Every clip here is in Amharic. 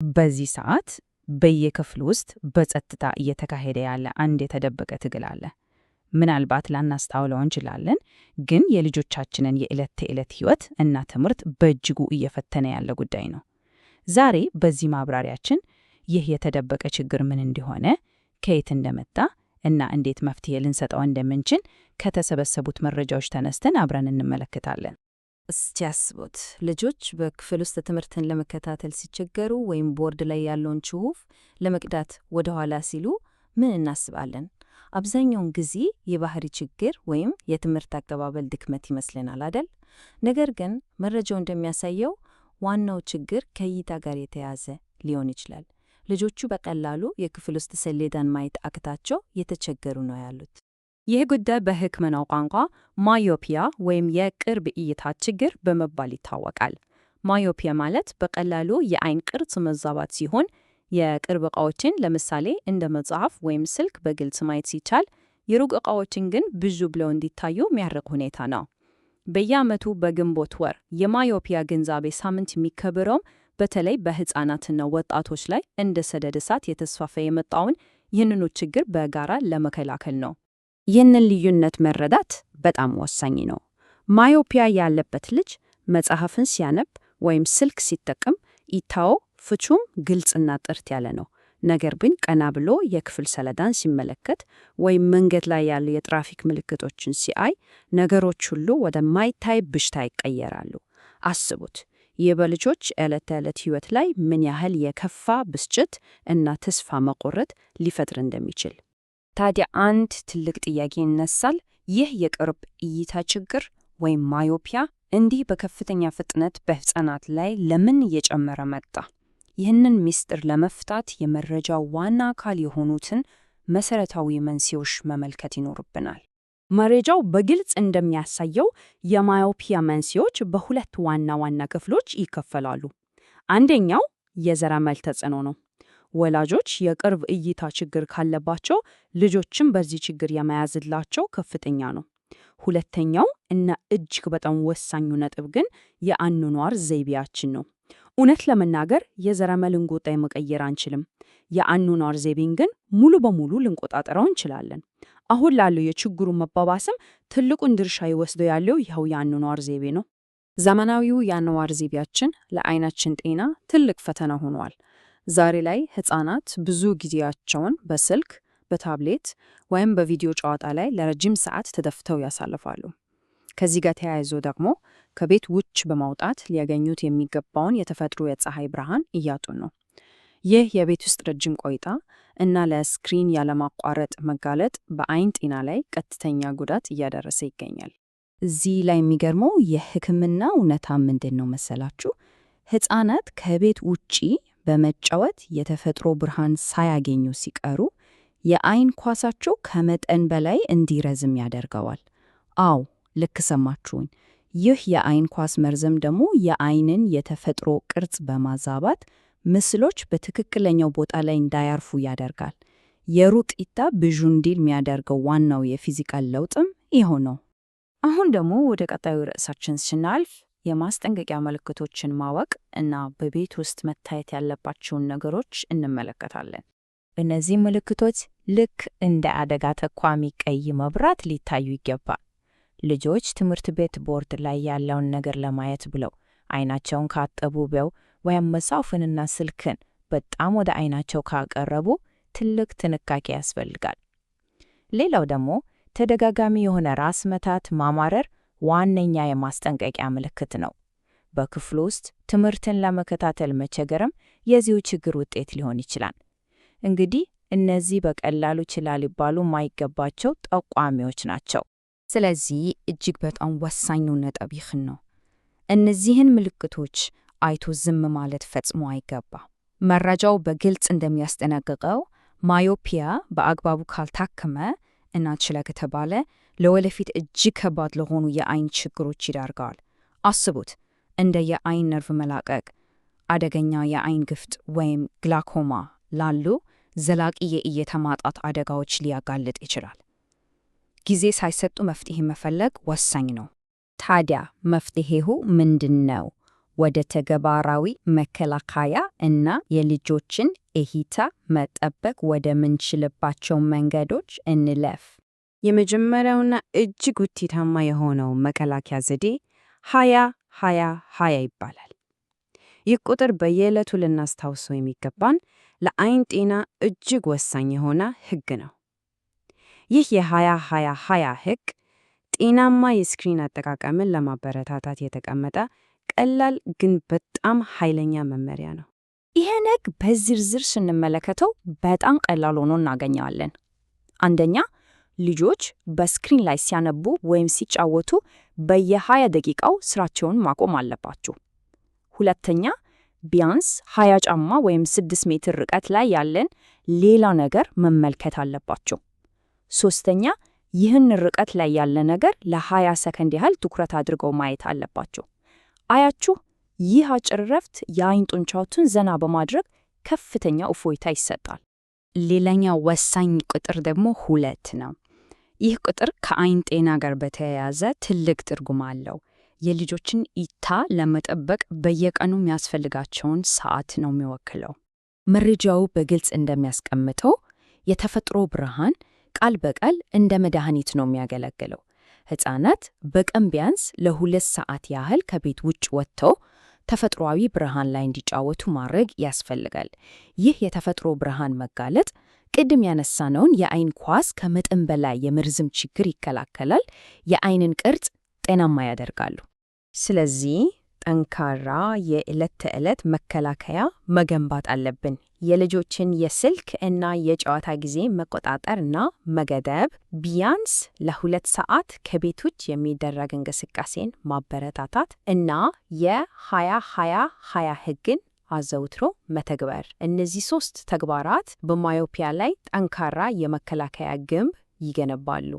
በዚህ ሰዓት በየክፍሉ ውስጥ በጸጥታ እየተካሄደ ያለ አንድ የተደበቀ ትግል አለ። ምናልባት ላናስተውለው እንችላለን፣ ግን የልጆቻችንን የዕለት ተዕለት ሕይወት እና ትምህርት በእጅጉ እየፈተነ ያለ ጉዳይ ነው። ዛሬ በዚህ ማብራሪያችን ይህ የተደበቀ ችግር ምን እንደሆነ፣ ከየት እንደመጣ እና እንዴት መፍትሄ ልንሰጠው እንደምንችል ከተሰበሰቡት መረጃዎች ተነስተን አብረን እንመለከታለን። እስቲ ያስቡት፣ ልጆች በክፍል ውስጥ ትምህርትን ለመከታተል ሲቸገሩ ወይም ቦርድ ላይ ያለውን ጽሑፍ ለመቅዳት ወደ ኋላ ሲሉ ምን እናስባለን? አብዛኛውን ጊዜ የባህሪ ችግር ወይም የትምህርት አቀባበል ድክመት ይመስለናል አይደል? ነገር ግን መረጃው እንደሚያሳየው ዋናው ችግር ከእይታ ጋር የተያያዘ ሊሆን ይችላል። ልጆቹ በቀላሉ የክፍል ውስጥ ሰሌዳን ማየት አቅታቸው የተቸገሩ ነው ያሉት። ይህ ጉዳይ በሕክምናው ቋንቋ ማዮፒያ ወይም የቅርብ እይታ ችግር በመባል ይታወቃል። ማዮፒያ ማለት በቀላሉ የአይን ቅርጽ መዛባት ሲሆን የቅርብ ዕቃዎችን ለምሳሌ እንደ መጽሐፍ ወይም ስልክ በግልጽ ማየት ሲቻል፣ የሩቅ ዕቃዎችን ግን ብዙ ብለው እንዲታዩ የሚያደርግ ሁኔታ ነው። በየዓመቱ በግንቦት ወር የማዮፒያ ግንዛቤ ሳምንት የሚከበረውም በተለይ በሕፃናትና ወጣቶች ላይ እንደ ሰደድ እሳት የተስፋፋ የመጣውን ይህንኑ ችግር በጋራ ለመከላከል ነው። ይህንን ልዩነት መረዳት በጣም ወሳኝ ነው። ማዮፒያ ያለበት ልጅ መጽሐፍን ሲያነብ ወይም ስልክ ሲጠቀም እይታው ፍጹም ግልጽና ጥርት ያለ ነው። ነገር ግን ቀና ብሎ የክፍል ሰሌዳን ሲመለከት ወይም መንገድ ላይ ያሉ የትራፊክ ምልክቶችን ሲያይ ነገሮች ሁሉ ወደማይታይ ብዥታ ይቀየራሉ። አስቡት፣ ይህ በልጆች ዕለት ተዕለት ሕይወት ላይ ምን ያህል የከፋ ብስጭት እና ተስፋ መቆረጥ ሊፈጥር እንደሚችል። ታዲያ አንድ ትልቅ ጥያቄ ይነሳል። ይህ የቅርብ እይታ ችግር ወይም ማዮፒያ እንዲህ በከፍተኛ ፍጥነት በሕፃናት ላይ ለምን እየጨመረ መጣ? ይህንን ምስጢር ለመፍታት የመረጃው ዋና አካል የሆኑትን መሰረታዊ መንስኤዎች መመልከት ይኖርብናል። መረጃው በግልጽ እንደሚያሳየው የማዮፒያ መንስኤዎች በሁለት ዋና ዋና ክፍሎች ይከፈላሉ። አንደኛው የዘረመል ተጽዕኖ ነው። ወላጆች የቅርብ እይታ ችግር ካለባቸው ልጆችም በዚህ ችግር የመያዝላቸው ከፍተኛ ነው። ሁለተኛው እና እጅግ በጣም ወሳኙ ነጥብ ግን የአኗኗር ዘይቤያችን ነው። እውነት ለመናገር የዘረመልን ጉዳይ መቀየር አንችልም። የአኗኗር ዘይቤን ግን ሙሉ በሙሉ ልንቆጣጠረው እንችላለን። አሁን ላለው የችግሩ መባባስም ትልቁን ድርሻ ይወስዶ ያለው ይኸው የአኗኗር ዘይቤ ነው። ዘመናዊው የአኗኗር ዘይቤያችን ለዓይናችን ጤና ትልቅ ፈተና ሆኗል። ዛሬ ላይ ሕፃናት ብዙ ጊዜያቸውን በስልክ፣ በታብሌት ወይም በቪዲዮ ጨዋታ ላይ ለረጅም ሰዓት ተደፍተው ያሳልፋሉ። ከዚህ ጋር ተያይዞ ደግሞ ከቤት ውጭ በማውጣት ሊያገኙት የሚገባውን የተፈጥሮ የፀሐይ ብርሃን እያጡ ነው። ይህ የቤት ውስጥ ረጅም ቆይታ እና ለስክሪን ያለማቋረጥ መጋለጥ በዓይን ጤና ላይ ቀጥተኛ ጉዳት እያደረሰ ይገኛል። እዚህ ላይ የሚገርመው የሕክምና እውነታ ምንድን ነው መሰላችሁ? ሕፃናት ከቤት ውጪ በመጫወት የተፈጥሮ ብርሃን ሳያገኙ ሲቀሩ የዓይን ኳሳቸው ከመጠን በላይ እንዲረዝም ያደርገዋል። አዎ፣ ልክ ሰማችሁኝ። ይህ የዓይን ኳስ መርዘም ደግሞ የዓይንን የተፈጥሮ ቅርጽ በማዛባት ምስሎች በትክክለኛው ቦታ ላይ እንዳያርፉ ያደርጋል። የሩቅ እይታ ብዥ እንዲል የሚያደርገው ዋናው የፊዚካል ለውጥም ይኸው ነው። አሁን ደግሞ ወደ ቀጣዩ ርዕሳችን ስናልፍ የማስጠንቀቂያ ምልክቶችን ማወቅ እና በቤት ውስጥ መታየት ያለባቸውን ነገሮች እንመለከታለን። እነዚህ ምልክቶች ልክ እንደ አደጋ ጠቋሚ ቀይ መብራት ሊታዩ ይገባል። ልጆች ትምህርት ቤት ቦርድ ላይ ያለውን ነገር ለማየት ብለው ዓይናቸውን ካጠቡበው ወይም መጽሐፍንና ስልክን በጣም ወደ ዓይናቸው ካቀረቡ ትልቅ ጥንቃቄ ያስፈልጋል። ሌላው ደግሞ ተደጋጋሚ የሆነ ራስ መታት፣ ማማረር ዋነኛ የማስጠንቀቂያ ምልክት ነው። በክፍሉ ውስጥ ትምህርትን ለመከታተል መቸገርም የዚሁ ችግር ውጤት ሊሆን ይችላል። እንግዲህ እነዚህ በቀላሉ ችላ ሊባሉ የማይገባቸው ጠቋሚዎች ናቸው። ስለዚህ እጅግ በጣም ወሳኙ ነጥብ ይህ ነው። እነዚህን ምልክቶች አይቶ ዝም ማለት ፈጽሞ አይገባ። መረጃው በግልጽ እንደሚያስጠነቅቀው ማዮፒያ በአግባቡ ካልታከመ እና ችላ ከተባለ ለወደፊት እጅግ ከባድ ለሆኑ የዓይን ችግሮች ይዳርገዋል። አስቡት፣ እንደ የዓይን ነርቭ መላቀቅ፣ አደገኛ የዓይን ግፍት ወይም ግላኮማ ላሉ ዘላቂ የእይታ ማጣት አደጋዎች ሊያጋልጥ ይችላል። ጊዜ ሳይሰጡ መፍትሄ መፈለግ ወሳኝ ነው። ታዲያ መፍትሄው ምንድን ነው? ወደ ተግባራዊ መከላከያ እና የልጆችን እይታ መጠበቅ ወደምንችልባቸው መንገዶች እንለፍ። የመጀመሪያውና እጅግ ውጤታማ የሆነው መከላከያ ዘዴ 20-20-20 ይባላል። ይህ ቁጥር በየዕለቱ ልናስታውሰው የሚገባን ለዓይን ጤና እጅግ ወሳኝ የሆነ ሕግ ነው። ይህ የ20-20-20 ሕግ ጤናማ የስክሪን አጠቃቀምን ለማበረታታት የተቀመጠ ቀላል ግን በጣም ኃይለኛ መመሪያ ነው። ይህን ሕግ በዝርዝር ስንመለከተው በጣም ቀላል ሆኖ እናገኘዋለን። አንደኛ፣ ልጆች በስክሪን ላይ ሲያነቡ ወይም ሲጫወቱ በየ20 ደቂቃው ስራቸውን ማቆም አለባቸው። ሁለተኛ፣ ቢያንስ 20 ጫማ ወይም 6 ሜትር ርቀት ላይ ያለን ሌላ ነገር መመልከት አለባቸው። ሶስተኛ፣ ይህን ርቀት ላይ ያለ ነገር ለ20 ሰከንድ ያህል ትኩረት አድርገው ማየት አለባቸው። አያችሁ፣ ይህ አጭር እረፍት የዓይን ጡንቻዎችን ዘና በማድረግ ከፍተኛ እፎይታ ይሰጣል። ሌላኛው ወሳኝ ቁጥር ደግሞ 2 ነው። ይህ ቁጥር ከዓይን ጤና ጋር በተያያዘ ትልቅ ትርጉም አለው። የልጆችን እይታ ለመጠበቅ በየቀኑ የሚያስፈልጋቸውን ሰዓት ነው የሚወክለው። መረጃው በግልጽ እንደሚያስቀምጠው የተፈጥሮ ብርሃን ቃል በቃል እንደ መድኃኒት ነው የሚያገለግለው። ሕፃናት በቀን ቢያንስ ለ2 ሰዓት ያህል ከቤት ውጭ ወጥተው ተፈጥሯዊ ብርሃን ላይ እንዲጫወቱ ማድረግ ያስፈልጋል። ይህ የተፈጥሮ ብርሃን መጋለጥ ቅድም ያነሳነውን የዓይን ኳስ ከመጠን በላይ የመርዘም ችግር ይከላከላል፣ የዓይንን ቅርጽ ጤናማ ያደርጋሉ። ስለዚህ ጠንካራ የዕለት ተዕለት መከላከያ መገንባት አለብን። የልጆችን የስልክ እና የጨዋታ ጊዜ መቆጣጠርና መገደብ፣ ቢያንስ ለ2 ሰዓት ከቤት ውጭ የሚደረግ እንቅስቃሴን ማበረታታት እና የ20-20-20 ሕግን አዘውትሮ መተግበር። እነዚህ 3 ተግባራት በማዮፒያ ላይ ጠንካራ የመከላከያ ግንብ ይገነባሉ።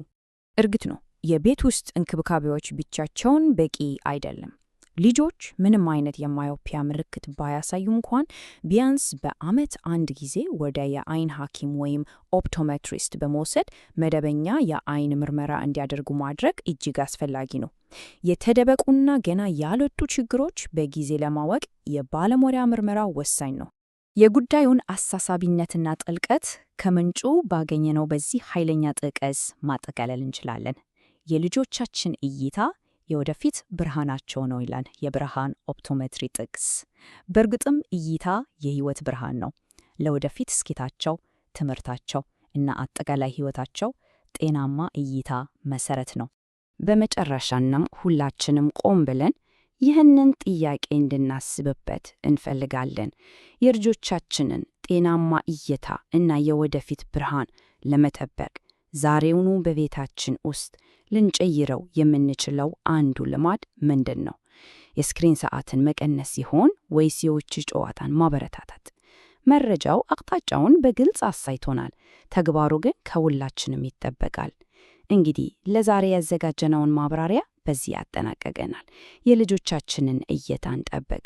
እርግጥ ነው የቤት ውስጥ እንክብካቤዎች ብቻቸውን በቂ አይደለም። ልጆች ምንም አይነት የማዮፒያ ምልክት ባያሳዩ እንኳን ቢያንስ በዓመት አንድ ጊዜ ወደ የዓይን ሐኪም ወይም ኦፕቶሜትሪስት በመውሰድ መደበኛ የዓይን ምርመራ እንዲያደርጉ ማድረግ እጅግ አስፈላጊ ነው። የተደበቁና ገና ያልወጡ ችግሮች በጊዜ ለማወቅ የባለሙያ ምርመራ ወሳኝ ነው። የጉዳዩን አሳሳቢነትና ጥልቀት ከምንጩ ባገኘነው በዚህ ኃይለኛ ጥቅስ ማጠቃለል እንችላለን። የልጆቻችን እይታ የወደፊት ብርሃናቸው ነው ይላል የብርሃን ኦፕቶሜትሪ ጥቅስ። በእርግጥም እይታ የህይወት ብርሃን ነው። ለወደፊት ስኬታቸው፣ ትምህርታቸው እና አጠቃላይ ህይወታቸው ጤናማ እይታ መሰረት ነው። በመጨረሻም ሁላችንም ቆም ብለን ይህንን ጥያቄ እንድናስብበት እንፈልጋለን። የልጆቻችንን ጤናማ እይታ እና የወደፊት ብርሃን ለመጠበቅ ዛሬውኑ በቤታችን ውስጥ ልንጨይረው የምንችለው አንዱ ልማድ ምንድን ነው? የስክሪን ሰዓትን መቀነስ ሲሆን ወይስ የውጭ ጨዋታን ማበረታታት? መረጃው አቅጣጫውን በግልጽ አሳይቶናል። ተግባሩ ግን ከሁላችንም ይጠበቃል። እንግዲህ ለዛሬ ያዘጋጀነውን ማብራሪያ በዚህ ያጠናቀቀናል። የልጆቻችንን እይታ እንጠብቅ።